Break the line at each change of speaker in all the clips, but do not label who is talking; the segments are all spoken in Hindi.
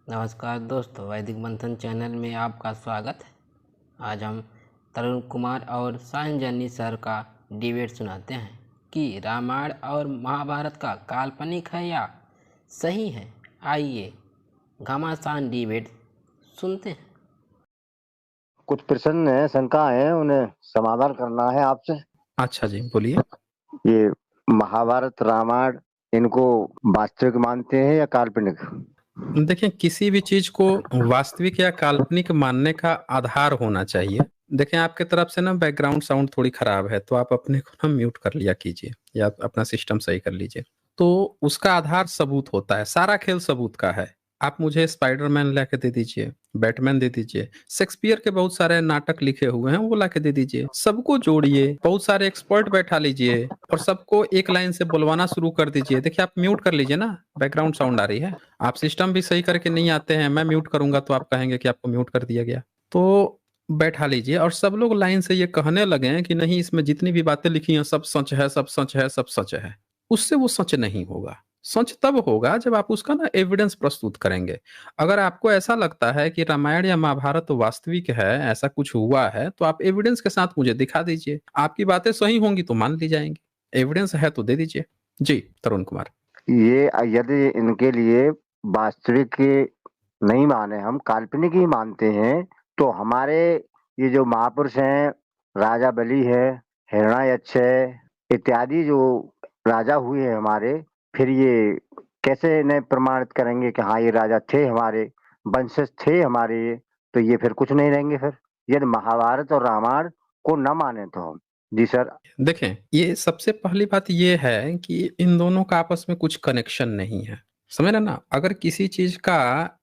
नमस्कार दोस्तों, वैदिक मंथन चैनल में आपका स्वागत है। आज हम तरुण कुमार और सायंजनी सर का डिबेट सुनाते हैं कि रामायण और महाभारत का काल्पनिक है या सही है। आइए घमासान डिबेट सुनते हैं।
कुछ प्रश्न है, शंका है, उन्हें समाधान करना है आपसे।
अच्छा जी, बोलिए।
ये महाभारत रामायण इनको वास्तविक मानते हैं या काल्पनिक?
देखिए, किसी भी चीज को वास्तविक या काल्पनिक मानने का आधार होना चाहिए। देखें, आपके तरफ से ना बैकग्राउंड साउंड थोड़ी खराब है, तो आप अपने को ना म्यूट कर लिया कीजिए या अपना सिस्टम सही कर लीजिए। तो उसका आधार सबूत होता है, सारा खेल सबूत का है। आप मुझे स्पाइडरमैन ला के दे दीजिए, बैटमैन दे दीजिए, शेक्सपियर के बहुत सारे नाटक लिखे हुए हैं वो ला के दे दीजिए, सबको जोड़िए, बहुत सारे एक्सपर्ट बैठा लीजिए और सबको एक लाइन से बुलवाना शुरू कर दीजिए। देखिए, आप म्यूट कर लीजिए ना, बैकग्राउंड साउंड आ रही है। आप सिस्टम भी सही करके नहीं आते हैं, मैं म्यूट करूंगा तो आप कहेंगे कि आपको म्यूट कर दिया गया। तो बैठा लीजिए और सब लोग लाइन से ये कहने लगे कि नहीं, इसमें जितनी भी बातें लिखी हैं सब सच है, सब सच है, सब सच है। उससे वो सच नहीं होगा। सच तब होगा जब आप उसका ना एविडेंस प्रस्तुत करेंगे। अगर आपको ऐसा लगता है कि रामायण या महाभारत वास्तविक है, ऐसा कुछ हुआ है, तो आप एविडेंस के साथ मुझे दिखा दीजिए। आपकी बातें सही होंगी तो मान ली जाएंगी, एविडेंस है तो दे दीजिए। जी तरुण कुमार।
ये यदि इनके लिए वास्तविक नहीं माने, हम काल्पनिक ही मानते हैं, तो हमारे ये जो महापुरुष हैं, राजा बलि है, हिरण्याक्ष है, इत्यादि जो राजा हुए हैं हमारे, फिर ये कैसे इन्हें प्रमाणित करेंगे कि हाँ ये राजा थे, हमारे वंशज थे हमारे ये? तो ये फिर कुछ नहीं रहेंगे। फिर यदि महाभारत और रामायण को न माने तो हम। जी सर।
देखें, ये सबसे पहली बात ये है कि इन दोनों का आपस में कुछ कनेक्शन नहीं है, समझ रहे ना। अगर किसी चीज का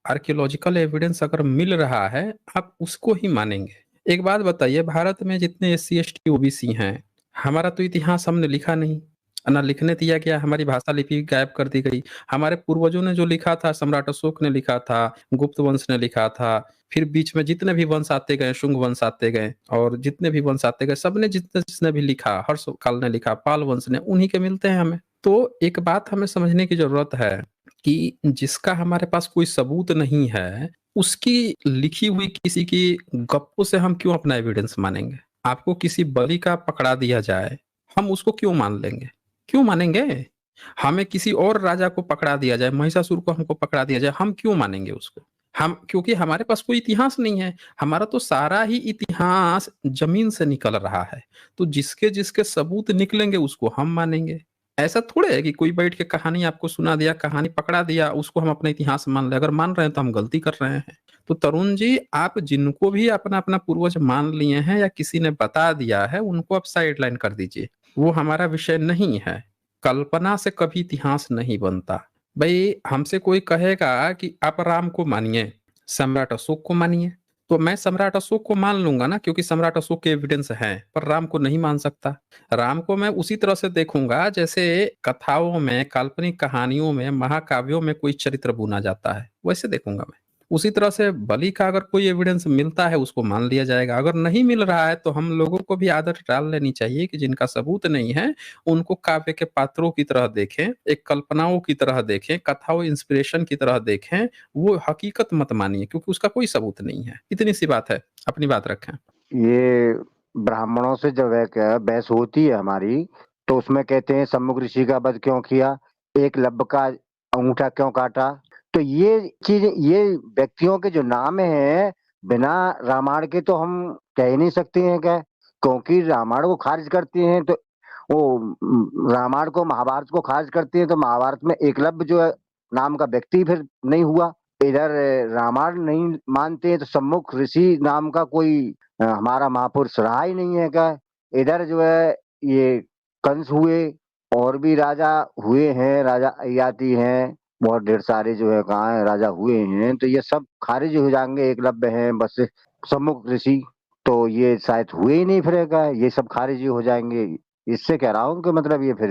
आर्कियोलॉजिकल एविडेंस अगर मिल रहा है, आप उसको ही मानेंगे। एक बात बताइए, भारत में जितने SC ST OBC हैं, हमारा तो इतिहास हमने लिखा नहीं, ना लिखने दिया गया, हमारी भाषा लिपि गायब कर दी गई। हमारे पूर्वजों ने जो लिखा था, सम्राट अशोक ने लिखा था, गुप्त वंश ने लिखा था, फिर बीच में जितने भी वंश आते गए, शुंग वंश आते गए, और जितने भी वंश आते गए, सबने जितने जिसने भी लिखा, हर्षकाल ने लिखा, पाल वंश ने, उन्हीं के मिलते हैं हमें। तो एक बात हमें समझने की जरूरत है कि जिसका हमारे पास कोई सबूत नहीं है, उसकी लिखी हुई किसी की गप्पों से हम क्यों अपना एविडेंस मानेंगे। आपको किसी बलि का पकड़ा दिया जाए, हम उसको क्यों मान लेंगे, क्यों मानेंगे। हमें किसी और राजा को पकड़ा दिया जाए, महिषासुर को हमको पकड़ा दिया जाए, हम क्यों मानेंगे उसको। हम, क्योंकि हमारे पास कोई इतिहास नहीं है। हमारा तो सारा ही इतिहास जमीन से निकल रहा है, तो जिसके जिसके सबूत निकलेंगे उसको हम मानेंगे। ऐसा थोड़े है कि कोई बैठ के कहानी आपको सुना दिया, कहानी पकड़ा दिया, उसको हम अपना इतिहास मान ले। अगर मान रहे हैं तो हम गलती कर रहे हैं। तो तरुण जी, आप जिनको भी अपना अपना पूर्वज मान लिए हैं या किसी ने बता दिया है, उनको आप साइडलाइन कर दीजिए, वो हमारा विषय नहीं है। कल्पना से कभी इतिहास नहीं बनता। भाई, हमसे कोई कहेगा कि आप राम को मानिए, सम्राट अशोक को मानिए, तो मैं सम्राट अशोक को मान लूंगा ना, क्योंकि सम्राट अशोक के एविडेंस हैं, पर राम को नहीं मान सकता। राम को मैं उसी तरह से देखूंगा जैसे कथाओं में, काल्पनिक कहानियों में, महाकाव्यों में कोई चरित्र बुना जाता है, वैसे देखूंगा मैं। उसी तरह से बलि का अगर कोई एविडेंस मिलता है उसको मान लिया जाएगा, अगर नहीं मिल रहा है तो हम लोगों को भी आदत डाल लेनी चाहिए कि जिनका सबूत नहीं है उनको काव्य के पात्रों की तरह देखें, एक कल्पनाओं की तरह देखें, कथाओं इंस्पिरेशन की तरह देखें। वो हकीकत मत मानिए, क्योंकि उसका कोई सबूत नहीं है। इतनी सी बात है, अपनी बात रखें।
ये ब्राह्मणों से जब बहस होती है हमारी, तो उसमें कहते हैं सम्मुख ऋषि का वध क्यों किया, एकलव्य का अंगूठा क्यों काटा। तो ये चीज, ये व्यक्तियों के जो नाम हैं, बिना रामायण के तो हम कह ही नहीं सकते हैं क्या, क्योंकि रामायण को खारिज करती हैं तो वो रामायण को, महाभारत को खारिज करती हैं, तो महाभारत में एकलव्य जो है नाम का व्यक्ति फिर नहीं हुआ। इधर रामायण नहीं मानते हैं तो सम्मुख ऋषि नाम का कोई हमारा महापुरुष रहा ही नहीं है क्या। इधर जो है ये कंस हुए, और भी राजा हुए हैं, राजा अय्याति हैं, बहुत ढेर सारे जो है कहाँ है राजा हुए हैं, तो ये सब खारिज हो जाएंगे। एकलव्य हैं बस, सम्मुख ऋषि तो ये शायद हुए ही नहीं फिर क्या, ये सब खारिज ही हो जाएंगे। इससे कह रहा हूँ कि मतलब ये फिर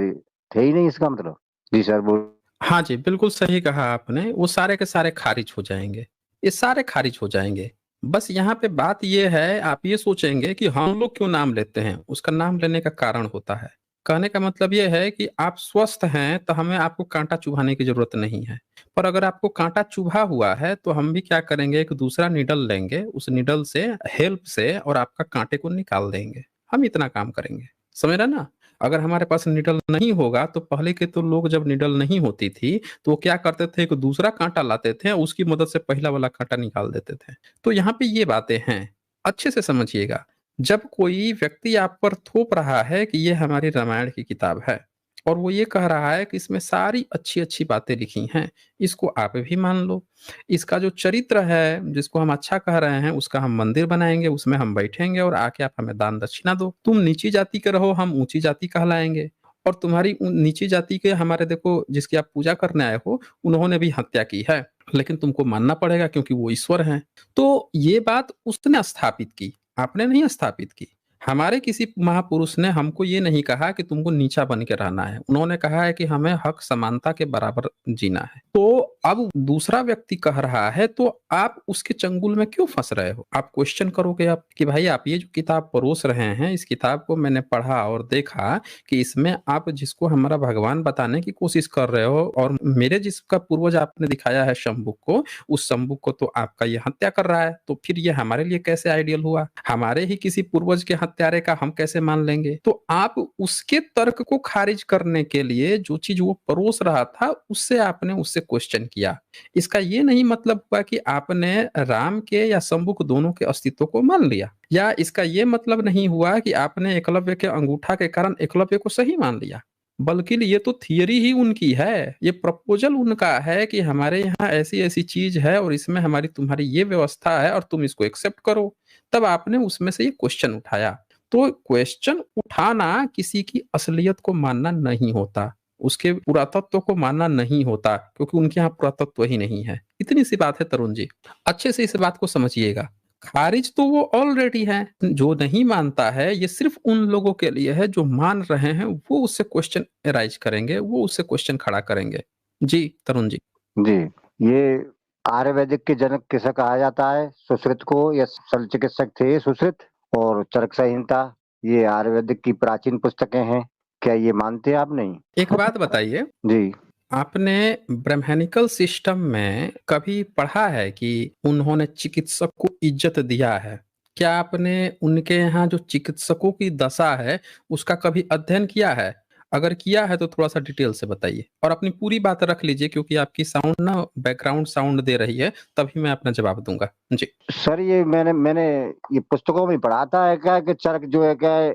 थे ही नहीं, इसका मतलब। जी सर बोल।
हाँ जी, बिल्कुल सही कहा आपने, वो सारे के सारे खारिज हो जाएंगे, ये सारे खारिज हो जाएंगे। बस यहाँ पे बात ये है, आप ये सोचेंगे कि हम लोग क्यों नाम लेते हैं, उसका नाम लेने का कारण होता है। कहने का मतलब ये है कि आप स्वस्थ हैं तो हमें आपको कांटा चुभाने की जरूरत नहीं है। पर अगर आपको कांटा चुभा हुआ है तो हम भी क्या करेंगे, एक दूसरा नीडल लेंगे, उस नीडल से हेल्प से और आपका कांटे को निकाल देंगे। हम इतना काम करेंगे, समझ रहे ना। अगर हमारे पास निडल नहीं होगा तो पहले के तो लोग जब निडल नहीं होती थी तो वो क्या करते थे, एक दूसरा कांटा लाते थे, उसकी मदद से पहला वाला कांटा निकाल देते थे। तो यहाँ पे ये बातें हैं, अच्छे से समझिएगा। जब कोई व्यक्ति आप पर थोप रहा है कि ये हमारी रामायण की किताब है और वो ये कह रहा है कि इसमें सारी अच्छी अच्छी बातें लिखी हैं, इसको आप भी मान लो। इसका जो चरित्र है जिसको हम अच्छा कह रहे हैं उसका हम मंदिर बनाएंगे, उसमें हम बैठेंगे और आके आप हमें दान दक्षिणा दो। तुम नीची जाति के रहो, हम ऊंची जाति कहलाएंगे। और तुम्हारी नीची जाति के हमारे देखो जिसकी आप पूजा करने आए हो, उन्होंने भी हत्या की है, लेकिन तुमको मानना पड़ेगा क्योंकि वो ईश्वर हैं। तो ये बात उसने स्थापित की, आपने नहीं स्थापित की। हमारे किसी महापुरुष ने हमको ये नहीं कहा कि तुमको नीचा बन के रहना है, उन्होंने कहा है कि हमें हक समानता के बराबर जीना है। तो अब दूसरा व्यक्ति कह रहा है तो आप उसके चंगुल में क्यों फंस रहे हो? आप क्वेश्चन करोगे आप कि भाई आप ये जो किताब परोस रहे हैं, इस किताब को मैंने पढ़ा और देखा कि इसमें आप जिसको हमारा भगवान बताने की कोशिश कर रहे हो और मेरे जिसका पूर्वज आपने दिखाया है शंभुक को, उस शंभुक को तो आपका ये हत्या कर रहा है। तो फिर ये हमारे लिए कैसे आइडियल हुआ? हमारे ही किसी पूर्वज के हत्यारे का हम कैसे मान लेंगे? तो आप उसके तर्क को खारिज करने के लिए जो चीज वो परोस रहा था उससे आपने उससे क्वेश्चन किया। इसका ये नहीं मतलब हुआ कि आपने राम के या शंभुक दोनों के अस्तित्व को मान लिया, या इसका ये मतलब नहीं हुआ कि आपने एकलव्य के अंगूठा के कारण एकलव्य को सही मान लिया। बल्कि ये तो थियरी ही उनकी है, ये प्रपोजल उनका है कि हमारे यहाँ ऐसी ऐसी चीज है और इसमें हमारी तुम्हारी ये व्यवस्था है और तुम इसको एक्सेप्ट करो। तब आपने उसमें से ये क्वेश्चन उठाया। तो क्वेश्चन उठाना किसी की असलियत को मानना नहीं होता, उसके पुरातत्व को मानना नहीं होता, क्योंकि उनके यहाँ पुरातत्व ही नहीं है। इतनी सी बात है तरुण जी, अच्छे से इस बात को समझिएगा। खारिज तो वो ऑलरेडी है, जो नहीं मानता है ये सिर्फ उन लोगों के लिए है जो मान रहे हैं, वो उससे क्वेश्चन एराइज करेंगे, वो उससे क्वेश्चन खड़ा करेंगे। जी तरुण जी।
जी, ये आयुर्वेदिक के जनक किसे कहा जाता है? सुश्रुत को, या शल्य चिकित्सक थे सुश्रुत। और चरक संहिता, ये आयुर्वेदिक की प्राचीन पुस्तकें हैं। क्या ये मानते हैं आप? नहीं।
एक बात बताइए,
जी।
आपने ब्रह्मैनिकल सिस्टम में कभी पढ़ा है कि उन्होंने चिकित्सक को इज्जत दिया है? क्या आपने उनके यहाँ जो चिकित्सकों की दशा है उसका कभी अध्ययन किया है? अगर किया है तो थोड़ा सा डिटेल से बताइए और अपनी पूरी बात रख लीजिए, क्योंकि आपकी साउंड ना बैकग्राउंड साउंड दे रही है, तभी मैं अपना जवाब दूंगा। जी
सर, ये मैंने ये पुस्तकों में पढ़ा था है क्या कि चरक जो है क्या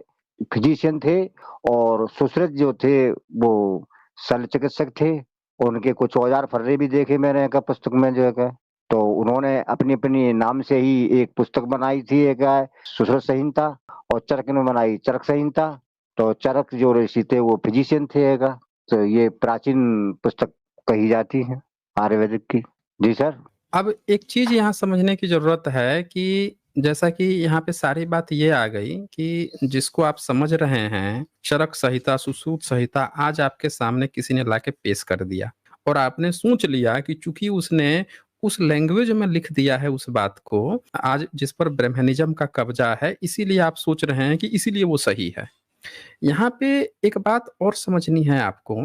फिजिशियन थे और सुश्रुत जो थे वो शल्य चिकित्सक थे। उनके कुछ औजार फर्रे भी देखे मैंने क्या पुस्तक में जो है क्या। तो उन्होंने अपनी अपनी नाम से ही एक पुस्तक बनाई थी एक है सुश्रुत संहिता, और चरक ने बनाई चरक संहिता। तो चरक जो ऋषि थे वो फिजिशियन थे है क्या। तो ये प्राचीन पुस्तक कही जाती है आयुर्वेदिक की। जी सर।
अब एक चीज यहाँ समझने की जरूरत है कि जैसा कि यहाँ पे सारी बात ये आ गई कि जिसको आप समझ रहे हैं चरक संहिता सुश्रुत संहिता आज आपके सामने किसी ने लाके पेश कर दिया और आपने सोच लिया कि चूंकि उसने उस लैंग्वेज में लिख दिया है उस बात को, आज जिस पर ब्रह्मनिज्म का कब्जा है, इसीलिए आप सोच रहे हैं कि इसीलिए वो सही है। यहाँ पे एक बात और समझनी है आपको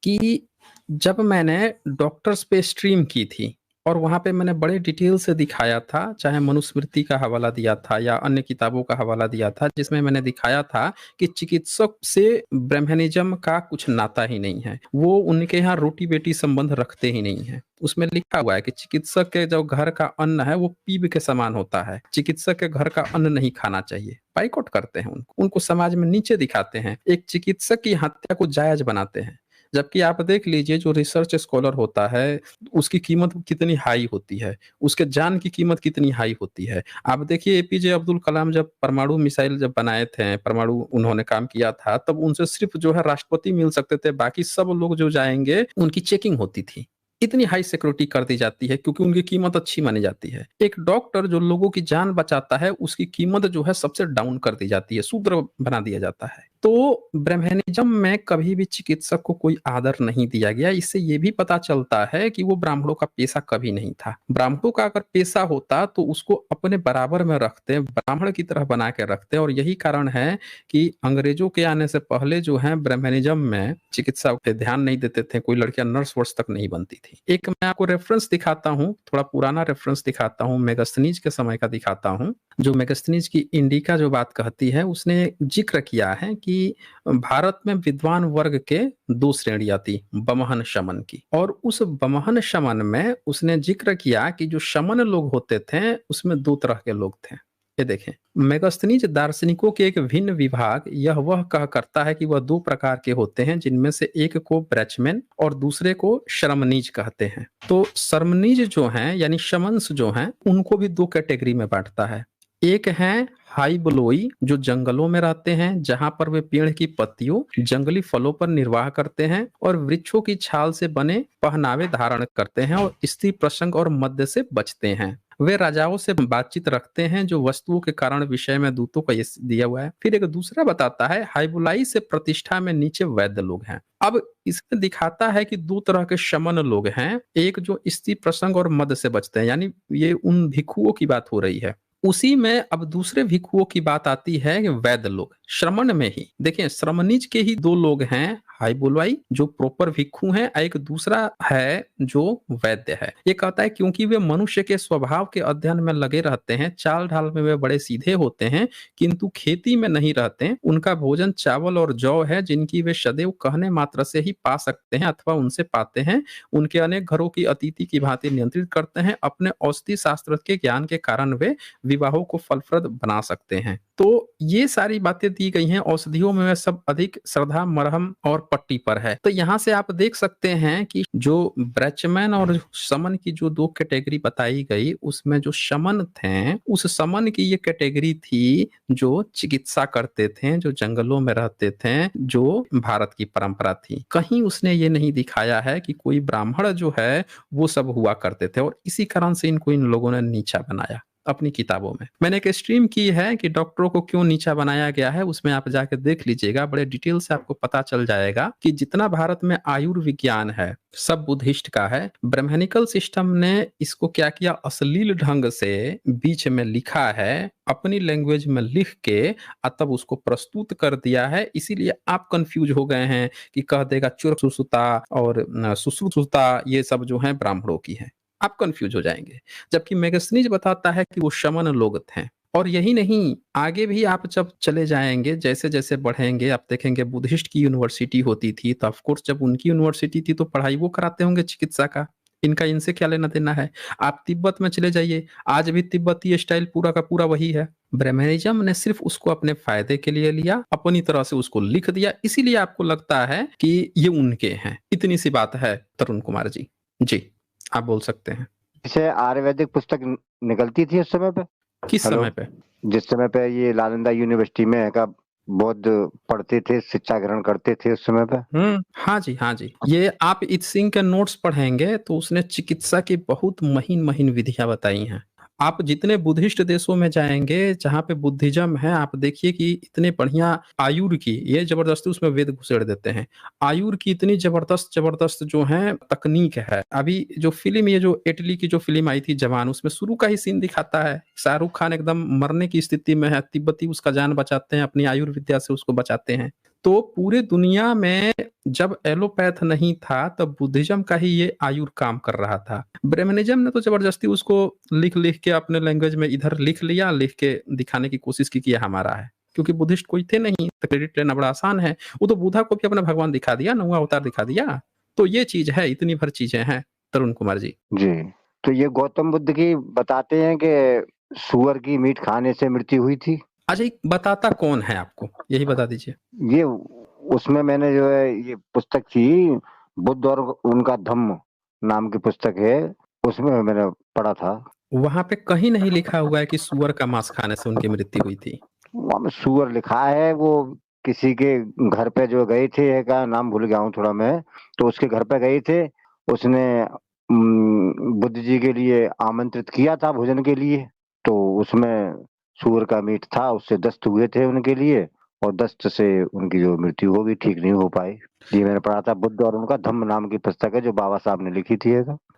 कि जब मैंने डॉक्टर्स पे स्ट्रीम की थी और वहां पे मैंने बड़े डिटेल से दिखाया था, चाहे मनुस्मृति का हवाला दिया था या अन्य किताबों का हवाला दिया था, जिसमें मैंने दिखाया था कि चिकित्सक से ब्रह्मनिज्म का कुछ नाता ही नहीं है, वो उनके यहाँ रोटी बेटी संबंध रखते ही नहीं है। उसमें लिखा हुआ है कि चिकित्सक के जो घर का अन्न है वो पीप के समान होता है, चिकित्सक के घर का अन्न नहीं खाना चाहिए। बाइकआउट करते हैं उनको समाज में नीचे दिखाते हैं, एक चिकित्सक की हत्या को जायज बनाते हैं। जबकि आप देख लीजिए जो रिसर्च स्कॉलर होता है उसकी कीमत कितनी हाई होती है, उसके जान की कीमत कितनी हाई होती है। आप देखिए एपीजे अब्दुल कलाम जब परमाणु मिसाइल जब बनाए थे, परमाणु उन्होंने काम किया था, तब उनसे सिर्फ जो है राष्ट्रपति मिल सकते थे, बाकी सब लोग जो जाएंगे उनकी चेकिंग होती थी। इतनी हाई सिक्योरिटी कर दी जाती है क्योंकि उनकी कीमत अच्छी मानी जाती है। एक डॉक्टर जो लोगों की जान बचाता है उसकी कीमत जो है सबसे डाउन कर दी जाती है, शूद्र बना दिया जाता है। तो ब्राह्मणिज्म में कभी भी चिकित्सक को कोई आदर नहीं दिया गया। इससे ये भी पता चलता है कि वो ब्राह्मणों का पेशा कभी नहीं था। ब्राह्मणों का अगर पेशा होता तो उसको अपने बराबर में रखते, ब्राह्मण की तरह बना के रखते। और यही कारण है कि अंग्रेजों के आने से पहले जो है ब्राह्मणिज्म में चिकित्सा पे ध्यान नहीं देते थे। कोई लड़कियां नर्स वर्स तक नहीं बनती थी। एक मैं आपको रेफरेंस दिखाता हूँ, थोड़ा पुराना रेफरेंस दिखाता हूँ, मेगास्थनीज के समय का दिखाता हूँ। जो मेगास्थनीज की इंडिका जो बात कहती है, उसने जिक्र किया है कि भारत में विद्वान वर्ग के 2 श्रेणियां थी, बमहन शमन की। और उस बमहन शमन में उसने जिक्र किया कि जो शमन लोग होते थे उसमें 2 तरह के लोग थे। ये देखें, मेगास्थनीज दार्शनिकों के एक भिन्न विभाग यह वह कह करता है कि वह 2 प्रकार के होते हैं, जिनमें से एक को ब्रैचमैन और दूसरे को शर्मनीज कहते हैं। तो शर्मनीज जो हैं यानी शमन्स जो हैं, उनको भी 2 कैटेगरी में बांटता है। एक है हाई बलोई, जो जंगलों में रहते हैं, जहां पर वे पेड़ की पत्तियों, जंगली फलों पर निर्वाह करते हैं और वृक्षों की छाल से बने पहनावे धारण करते हैं और स्त्री प्रसंग और मद्य से बचते हैं। वे राजाओं से बातचीत रखते हैं, जो वस्तुओं के कारण विषय में दूतों का ये दिया हुआ है। फिर एक दूसरा बताता है, हाइबुलाई से प्रतिष्ठा में नीचे वैद्य लोग हैं। अब इसमें दिखाता है कि 2 तरह के शमन लोग हैं। एक जो स्त्री प्रसंग और मद से बचते हैं, यानी ये उन भिक्षुओं की बात हो रही है। उसी में अब दूसरे भिक्षुओं की बात आती है कि वैद्य लोग श्रमण में ही देखिए, श्रमणिज के ही 2 लोग हैं, हाइबुलाई जो प्रॉपर भिक्षु हैं, एक दूसरा है जो वैद्य है। ये कहता है क्योंकि वे मनुष्य के स्वभाव के अध्ययन में लगे रहते हैं, चाल ढाल में वे बड़े सीधे होते हैं, किंतु खेती में नहीं रहते। उनका भोजन चावल और जौ है, जिनकी वे सदैव कहने मात्र से ही पा सकते हैं अथवा उनसे पाते हैं। उनके अनेक घरों की अतिथि की भांति नियंत्रित करते हैं। अपने औषधि शास्त्र के ज्ञान के कारण वे विवाहों को फलप्रद बना सकते हैं। तो ये सारी बातें दी गई हैं। औषधियों में सब अधिक श्रद्धा मरहम और पट्टी पर है। तो यहाँ से आप देख सकते हैं कि जो ब्रैचमैन और शमन की जो 2 कैटेगरी बताई गई, उसमें जो शमन थे, उस शमन की ये कैटेगरी थी जो चिकित्सा करते थे, जो जंगलों में रहते थे, जो भारत की परंपरा थी। कहीं उसने ये नहीं दिखाया है कि कोई ब्राह्मण जो है वो सब हुआ करते थे, और इसी कारण से इनको इन लोगों ने नीचा बनाया अपनी किताबों में। मैंने एक स्ट्रीम की है कि डॉक्टरों को क्यों नीचा बनाया गया है, उसमें आप जाके देख लीजिएगा, बड़े डिटेल से आपको पता चल जाएगा कि जितना भारत में आयुर्विज्ञान है सब बुद्धिस्ट का है। ब्राह्मणिकल सिस्टम ने इसको क्या किया, अश्लील ढंग से बीच में लिखा है, अपनी लैंग्वेज में लिख के तब उसको प्रस्तुत कर दिया है। इसीलिए आप कंफ्यूज हो गए हैं कि कह देगा चुर सुसुता और सुश्रुतता ये सब जो है ब्राह्मणों की है, आप कंफ्यूज हो जाएंगे। जबकि मेगास्थनीज बताता है कि वो शमन लोग थे। और यही नहीं, आगे भी आप जब चले जाएंगे, जैसे जैसे बढ़ेंगे, आप देखेंगे बुद्धिस्ट की यूनिवर्सिटी होती थी, तो ऑफकोर्स जब उनकी यूनिवर्सिटी थी तो पढ़ाई वो कराते होंगे चिकित्सा का। इनका इनसे क्या लेना देना है। आप तिब्बत में चले जाइए, आज भी तिब्बती स्टाइल पूरा का पूरा वही है। ब्राह्मणिज्म ने सिर्फ उसको अपने फायदे के लिए लिया, अपनी तरह से उसको लिख दिया, इसीलिए आपको लगता है कि ये उनके हैं। इतनी सी बात है तरुण कुमार जी। जी, आप बोल सकते हैं।
जैसे आयुर्वेदिक पुस्तक निकलती थी उस समय पे।
किस
हेलो,
समय पे?
जिस समय पे ये नालंदा यूनिवर्सिटी में का बौद्ध पढ़ते थे, शिक्षा ग्रहण करते थे उस समय पे।
हाँ जी, हाँ जी। ये आप इत सिंह के नोट्स पढ़ेंगे तो उसने चिकित्सा की बहुत महीन महीन विधियां बताई हैं। आप जितने बुद्धिस्ट देशों में जाएंगे जहाँ पे बुद्धिज्म है, आप देखिए कि इतने बढ़िया आयुर की, ये जबरदस्ती उसमें वेद घुसेड़ देते हैं। आयुर की इतनी जबरदस्त जबरदस्त जो है तकनीक है। अभी जो फिल्म, ये जो इटली की जो फिल्म आई थी जवान, उसमें शुरू का ही सीन दिखाता है, शाहरुख खान एकदम मरने की स्थिति में है, तिब्बती उसका जान बचाते हैं, अपनी आयुर्विद्या से उसको बचाते हैं। तो पूरे दुनिया में जब एलोपैथ नहीं था तब बुद्धिज्म का ही ये आयुर काम कर रहा था। ब्राह्मणिज्म ने तो जबरदस्ती उसको लिख लिख के अपने लैंग्वेज में इधर लिख लिया, लिख के दिखाने की कोशिश की कि ये हमारा है। क्योंकि बुद्धिस्ट कोई थे नहीं तो क्रेडिट लेना बड़ा आसान है। वो तो बुद्धा को भी अपना भगवान दिखा दिया, नौवां अवतार दिखा दिया। तो ये चीज है, इतनी भर चीजें हैं तरुण कुमार जी।
जी, तो ये गौतम बुद्ध की बताते हैं कि सूअर की मीट खाने से मृत्यु हुई थी।
अच्छा, बताता कौन है आपको, यही बता दीजिए।
ये उसमें मैंने जो है ये पुस्तक थी, बुद्ध और उनका धम्म नाम की पुस्तक है, उसमें मैंने पढ़ा था।
वहां पे कहीं नहीं लिखा हुआ है कि सुअर का मांस खाने से उनकी मृत्यु हुई थी।
वहाँ में सूअर लिखा है। वो किसी के घर पे जो गए थे, का नाम भूल गया हूँ थोड़ा मैं, तो उसके घर पे गए थे। उसने बुद्ध जी के लिए आमंत्रित किया था भोजन के लिए, तो उसमें सूअर का मीट था, उससे दस्त हुए थे उनके लिए, और दस्त से उनकी जो मृत्यु हो भी ठीक नहीं हो पाई। जी मैंने पढ़ा था, बुद्ध और उनका धम्म नाम की पुस्तक है जो बाबा साहब ने लिखी थी।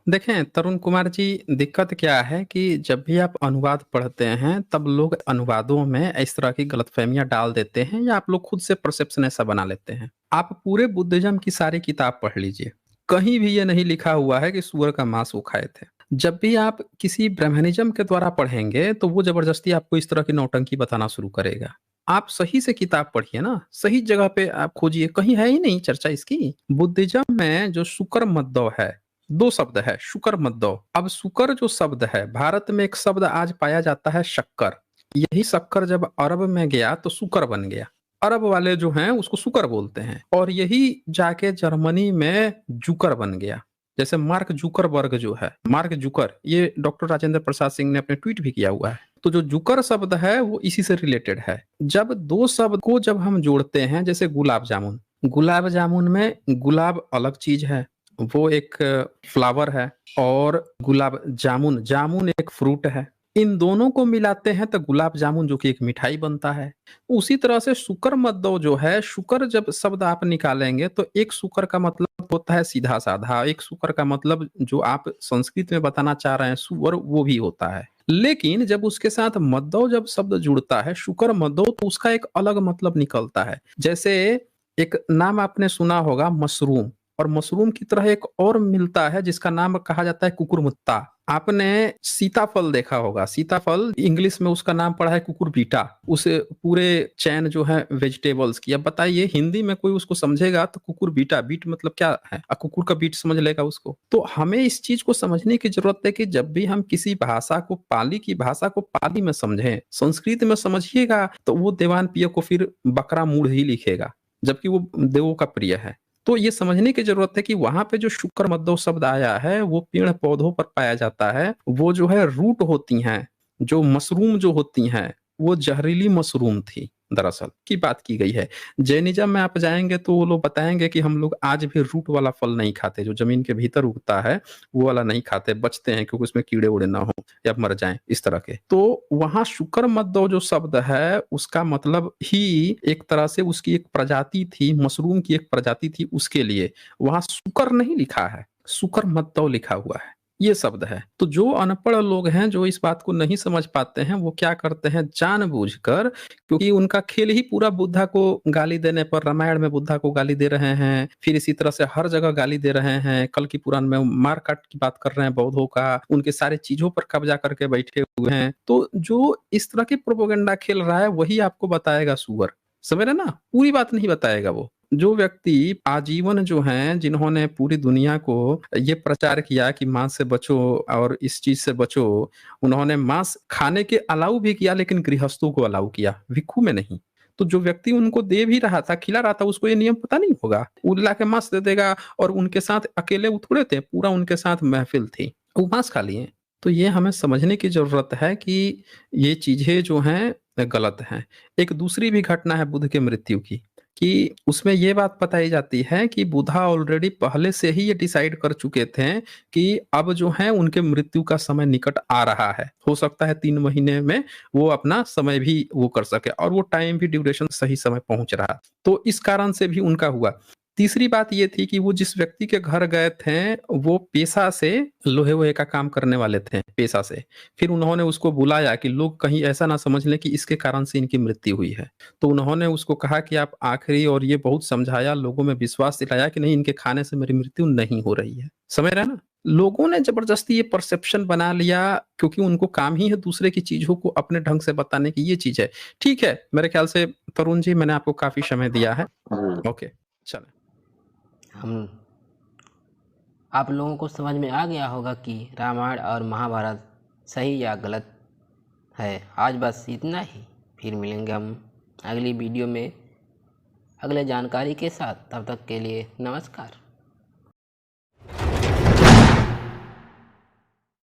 देखें तरुण कुमार जी, दिक्कत क्या है कि जब भी आप अनुवाद पढ़ते हैं तब लोग अनुवादों में इस तरह की गलतफहमियां डाल देते हैं या आप लोग खुद से परसेप्शन ऐसा बना लेते हैं। आप पूरे बुद्धिज्म की सारी किताब पढ़ लीजिए, कहीं भी ये नहीं लिखा हुआ है कि सूअर का मांस वो खाए थे। जब भी आप किसी ब्राह्मणिज्म के द्वारा पढ़ेंगे तो वो जबरदस्ती आपको इस तरह की नौटंकी बताना शुरू करेगा। आप सही से किताब पढ़िए ना, सही जगह पे आप खोजिए, कहीं है ही नहीं चर्चा इसकी। बुद्धिज्म में जो शुक्र मद्दव है, दो शब्द है शुकर मद्दव। अब शुकर जो शब्द है, भारत में एक शब्द आज पाया जाता है शक्कर। यही शक्कर जब अरब में गया तो शुकर बन गया। अरब वाले जो हैं उसको शुकर बोलते हैं, और यही जाके जर्मनी में जुकर बन गया। जैसे मार्क जुकरबर्ग जो है, मार्क जुकर, ये डॉक्टर राजेंद्र प्रसाद सिंह ने अपने ट्वीट भी किया हुआ है। तो जो जुकर शब्द है वो इसी से रिलेटेड है। जब दो शब्द को जब हम जोड़ते हैं, जैसे गुलाब जामुन, गुलाब जामुन में गुलाब अलग चीज है, वो एक फ्लावर है, और गुलाब जामुन, जामुन एक फ्रूट है। इन दोनों को मिलाते हैं तो गुलाब जामुन जो कि एक मिठाई बनता है। उसी तरह से शुकर मद्दव जो है, शुकर जब शब्द आप निकालेंगे तो एक शुकर का मतलब होता है सीधा साधा, एक शुकर का मतलब जो आप संस्कृत में बताना चाह रहे हैं सुअर, वो भी होता है। लेकिन जब उसके साथ मद्दव जब शब्द जुड़ता है, शुकर मद्दव, तो उसका एक अलग मतलब निकलता है। जैसे एक नाम आपने सुना होगा मशरूम, और मशरूम की तरह एक और मिलता है जिसका नाम कहा जाता है कुकुरमुत्ता। आपने सीताफल देखा होगा, सीताफल इंग्लिश में उसका नाम पड़ा है कुकुरबीटा, उस पूरे चैन जो है वेजिटेबल्स की। अब बताइए हिंदी में कोई उसको समझेगा तो कुकुरबीटा, बीट मतलब क्या है, कुकुर का बीट समझ लेगा उसको। तो हमें इस चीज को समझने की जरूरत है कि जब भी हम किसी भाषा को, पाली की भाषा को पाली में समझें, संस्कृत में समझिएगा तो वो देवान पिय को फिर बकरा मूढ़ ही लिखेगा, जबकि वो देवों का प्रिय है। तो ये समझने की जरूरत है कि वहां पे जो शुक्र मद्दव शब्द आया है वो पेड़ पौधों पर पाया जाता है। वो जो है रूट होती हैं, जो मशरूम जो होती हैं, वो जहरीली मशरूम थी दरअसल की बात की गई है। जैनिज्म में आप जाएंगे तो वो लोग बताएंगे कि हम लोग आज भी रूट वाला फल नहीं खाते, जो जमीन के भीतर उगता है वो वाला नहीं खाते, बचते हैं क्योंकि उसमें कीड़े उड़े ना हो या मर जाएं इस तरह के। तो वहां शुकर मद्दव जो शब्द है उसका मतलब ही एक तरह से उसकी एक प्रजाति थी, मशरूम की एक प्रजाति थी, उसके लिए वहां शुकर नहीं लिखा है, शुकर मद्दव लिखा हुआ है, ये शब्द है। तो जो अनपढ़ लोग हैं, जो इस बात को नहीं समझ पाते हैं, वो क्या करते हैं जानबूझकर, क्योंकि उनका खेल ही पूरा बुद्धा को गाली देने पर, रामायण में बुद्धा को गाली दे रहे हैं, फिर इसी तरह से हर जगह गाली दे रहे हैं, कल की पुराण में मारकाट की बात कर रहे हैं बौद्धों का, उनके सारे चीजों पर कब्जा करके बैठे हुए हैं। तो जो इस तरह की प्रोपेगेंडा खेल रहा है वही आपको बताएगा सुअर, समझ रहे ना, पूरी बात नहीं बताएगा वो। जो व्यक्ति आजीवन जो हैं, जिन्होंने पूरी दुनिया को ये प्रचार किया कि मांस से बचो और इस चीज से बचो, उन्होंने मांस खाने के अलाउ भी किया, लेकिन गृहस्थों को अलाउ किया, भिक्षु में नहीं। तो जो व्यक्ति उनको दे भी रहा था, खिला रहा था, उसको ये नियम पता नहीं होगा, वो ला के मांस दे देगा, और उनके साथ अकेले वो थोड़े थे, पूरा उनके साथ महफिल थी, वो मांस खा लिए। तो ये हमें समझने की जरूरत है कि ये चीजें जो हैं गलत हैं। एक दूसरी भी घटना है बुद्ध के मृत्यु की, कि उसमें ये बात बताई जाती है कि बुद्धा ऑलरेडी पहले से ही ये डिसाइड कर चुके थे कि अब जो है उनके मृत्यु का समय निकट आ रहा है, हो सकता है 3 महीने में वो अपना समय भी वो कर सके, और वो टाइम भी ड्यूरेशन सही समय पहुंच रहा, तो इस कारण से भी उनका हुआ। तीसरी बात ये थी कि वो जिस व्यक्ति के घर गए थे वो पेशा से लोहे वोहे का काम करने वाले थे, पेशा से। फिर उन्होंने उसको बुलाया कि लोग कहीं ऐसा ना समझ लें कि इसके कारण से इनकी मृत्यु हुई है। तो उन्होंने उसको कहा कि आप आखिरी, और ये बहुत समझाया, लोगों में विश्वास दिलाया कि नहीं, इनके खाने से मेरी मृत्यु नहीं हो रही है। समझ रहे ना, लोगों ने जबरदस्ती ये परसेप्शन बना लिया, क्योंकि उनको काम ही है दूसरे की चीजों को अपने ढंग से बताने की, ये चीज है। ठीक है, मेरे ख्याल से तरुण जी मैंने आपको काफी समय दिया है। ओके, चलें।
हम आप लोगों को समझ में आ गया होगा कि रामायण और महाभारत सही या गलत है। आज बस इतना ही, फिर मिलेंगे हम अगली वीडियो में अगले जानकारी के साथ। तब तक के लिए नमस्कार।